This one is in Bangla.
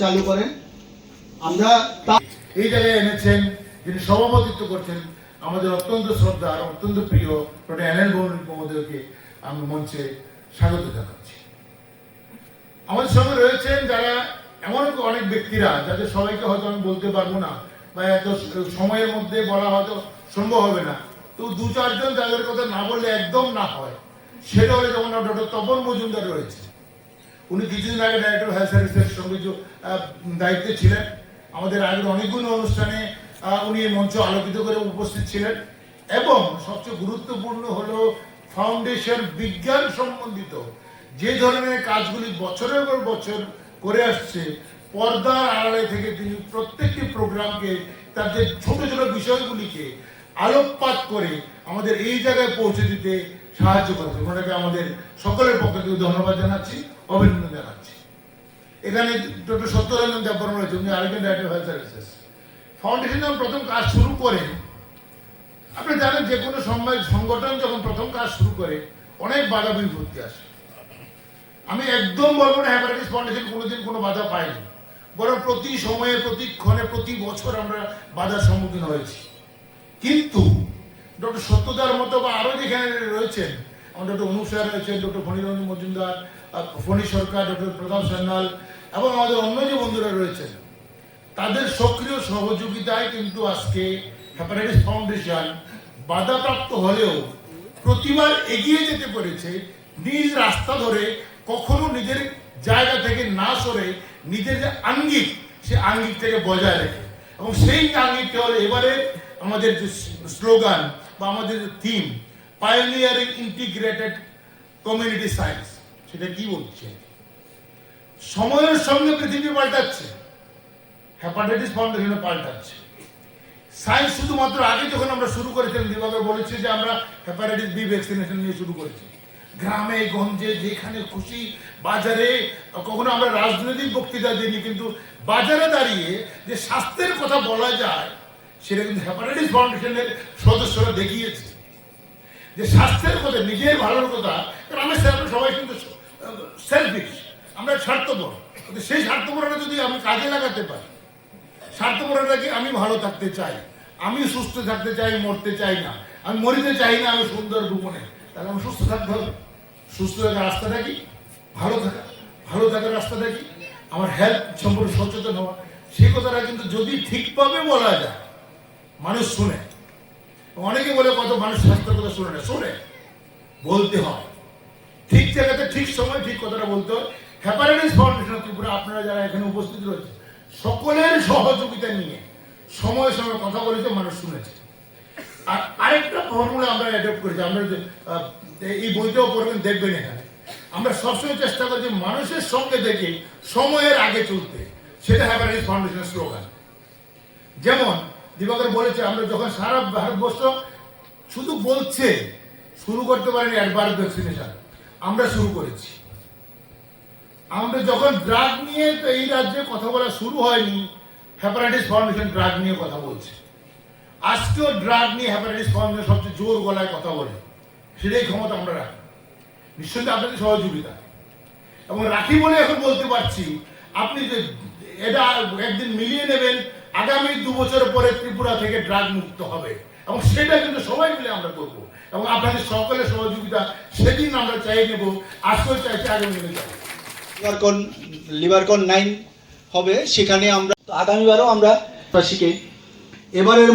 চালু করেন। আমরা এই জায়গায় এনেছেন, যিনি সভাপতিত্ব করছেন আমাদের অত্যন্ত শ্রদ্ধা অত্যন্ত প্রিয় ডক্টর এনএল ভৌমিক মহোদয়কে আমি মঞ্চে স্বাগত জানাচ্ছি। আমাদের সঙ্গে রয়েছেন যারা এমন অনেক ব্যক্তিরা যাদের সবাইকে হয়তো আমি বলতে পারবো না বা এত সময়ের মধ্যে বলা হয়তো সম্ভব হবে না, তো দু চারজন যাদের কথা না বললে একদম না হয় সেটা হলে যেমন ডক্টর তপন মজুমদার রয়েছে। উনি কিছুদিন আগে ডাইরেক্টর হেলথ সার্ভিসের সঙ্গে দায়িত্বে ছিলেন। আমাদের আগের অনেকগুলো অনুষ্ঠানে উনি এই মঞ্চ আলোকিত করে উপস্থিত ছিলেন এবং সবচেয়ে গুরুত্বপূর্ণ হলো ফাউন্ডেশন বিজ্ঞান সম্বন্ধিত যে ধরনের কাজগুলি বছরের পর বছর করে আসছে, পর্দার আড়ালে থেকে তিনি প্রত্যেকটি প্রোগ্রামকে তার যে ছোট ছোট বিষয়গুলিকে আলোকপাত করে আমাদের এই জায়গায় পৌঁছে দিতে সাহায্য করেছে। ওনাকে আমাদের সকলের পক্ষ থেকে ধন্যবাদ জানাচ্ছি, অভিনন্দন জানাচ্ছি। এখানে ডক্টর সত্যরঞ্জন দেববর্মা রয়েছে, উনি আরেকজন ডাইরেক্টর হেলথ সার্ভিসেস। ফাউন্ডেশন যখন প্রথম কাজ শুরু করেন, আপনি জানেন যে কোনো সংগঠন যখন প্রথম কাজ শুরু করে অনেক বাধা বিপত্তি আসে। আমি একদম বলবো না হ্যাপাটাইটিস ফাউন্ডেশন কোনোদিন কোনো বাধা পায়নি, বরং প্রতি সময়ে প্রতি ক্ষণে প্রতি বছর আমরা বাধার সম্মুখীন হয়েছি। কিন্তু ডক্টর সত্যদার মতো বা আরো যেখানে রয়েছেন, আমাদের ডক্টর অনুপ স্যার রয়েছেন, ডক্টর ফণীরঞ্জন মজুমদার, ফণী সরকার, ডক্টর প্রতাপ সান্যাল এবং আমাদের অন্য যে বন্ধুরা রয়েছেন, তাদের সক্রিয় সহযোগিতায় কিন্তু আজকে হ্যাপাটাইটিস ফাউন্ডেশন বাধাপ্রাপ্ত হলেও প্রতিবার এগিয়ে যেতে পেরেছে, নিজ রাস্তা ধরে, কখনো নিজের জায়গা থেকে না সরে নিজের যে আঙ্গিক সে আঙ্গিক থেকে বজায় রেখে, এবং সেই আঙ্গিকটা হলো এবারে আমাদের যে স্লোগান বা আমাদের যে theme, pioneering integrated community science. সেটা কি বলছে? সময়ের সঙ্গে পৃথিবী পাল্টাচ্ছে, হ্যাপাটাইটিস ফাউন্ডেশন পাল্টাচ্ছে। সায়েন্স শুধুমাত্র আগে যখন আমরা শুরু করেছিলাম, দিবাকর বলেছে যে আমরা হ্যাপাটাইটিস বি ভ্যাকসিনেশন নিয়ে শুরু করেছি, গ্রামে গঞ্জে যেখানে খুশি, বাজারে, কখনো আমরা রাজনৈতিক বক্তৃতা দিইনি, কিন্তু বাজারে দাঁড়িয়ে যে স্বাস্থ্যের কথা বলা যায় সেটা কিন্তু হ্যাপাটাইটিস ফাউন্ডেশনের সদস্যরা দেখিয়েছে যে স্বাস্থ্যের কথা, নিজের ভালোর কথা। কারণ আমরা সবাই কিন্তু সেলফিশ, আমরা স্বার্থপর, কিন্তু সেই স্বার্থপরতা যদি আমি কাজে লাগাতে পারি, স্বার্থপরতাকে আমি ভালো থাকতে চাই, আমি সুস্থ থাকতে চাই, মরতে চাই না, আমি মরিতে চাই না, আমি সুন্দর ভুবনে, তাহলে আমি সুস্থ থাকতে হবে। সুস্থ থাকার রাস্তাটা কি? ভালো থাকা। ভালো থাকার রাস্তাটা কি? আমার হেলথ সম্পর্কে সচেতন হওয়া। সেই কথাটা কিন্তু যদি ঠিকভাবে বলা যায়, মানুষ শুনে। অনেকে বলে কত মানুষ স্বাস্থ্যের কথা শুনে না, শুনে, বলতে হয় ঠিক জায়গাতে ঠিক সময় ঠিক কথাটা বলতে হয়। হ্যাপাটাইটিস ফাউন্ডেশন ত্রিপুরা আপনারা যারা এখানে উপস্থিত রয়েছে সকলের সহযোগিতা নিয়ে সময় সময় কথা বলেছে, মানুষ শুনেছে। আর আরেকটা ফর্মুলা আমরা অ্যাডপ্ট করেছি, আমরা এই বইটাও পড়বেন, দেখবেন এখানে আমরা সবসময় চেষ্টা করছি মানুষের সঙ্গে দেখে সময়ের আগে চলতে। সেটা হ্যাপাটাইটিস ফাউন্ডেশনের স্লোগান। যেমন দিবাকর বলেছে, আমরা যখন সারা ভারতবর্ষ শুধু বলছে, শুরু করতে পারেনি অ্যাডভান্স ভ্যাকসিনেশন, আমরা শুরু করেছি। আমরা যখন ড্রাগ নিয়ে এই রাজ্যে কথা বলা শুরু হয়নি, হ্যাপাটাইটিস ফাউন্ডেশন ড্রাগ নিয়ে কথা বলছে। আজকেও ড্রাগ নিয়ে হ্যাপাটাইটিস ফাউন্ডেশন সবচেয়ে জোর গলায় কথা বলে, সেটাই ক্ষমতা আমরা রাখি নিশ্চয়ই আপনাদের সহযোগিতা। এবং রাখি বলে এখন বলতে পারছি, আপনি যে এটা একদিন মিলিয়ে নেবেন, আগামী 2 বছর পরে ত্রিপুরা থেকে ড্রাগ মুক্ত হবে, এবং সেটা কিন্তু সবাই মিলে আমরা করব, এবং আপনাদের সকলের সহযোগিতা সেদিন আমরা চাই নেব, আজকেও চাইছি, আগামী দিনে যাবো। লিভারকন 9 হবে, সেখানে আমরা আগামীবারও আমরা শিখে এবারের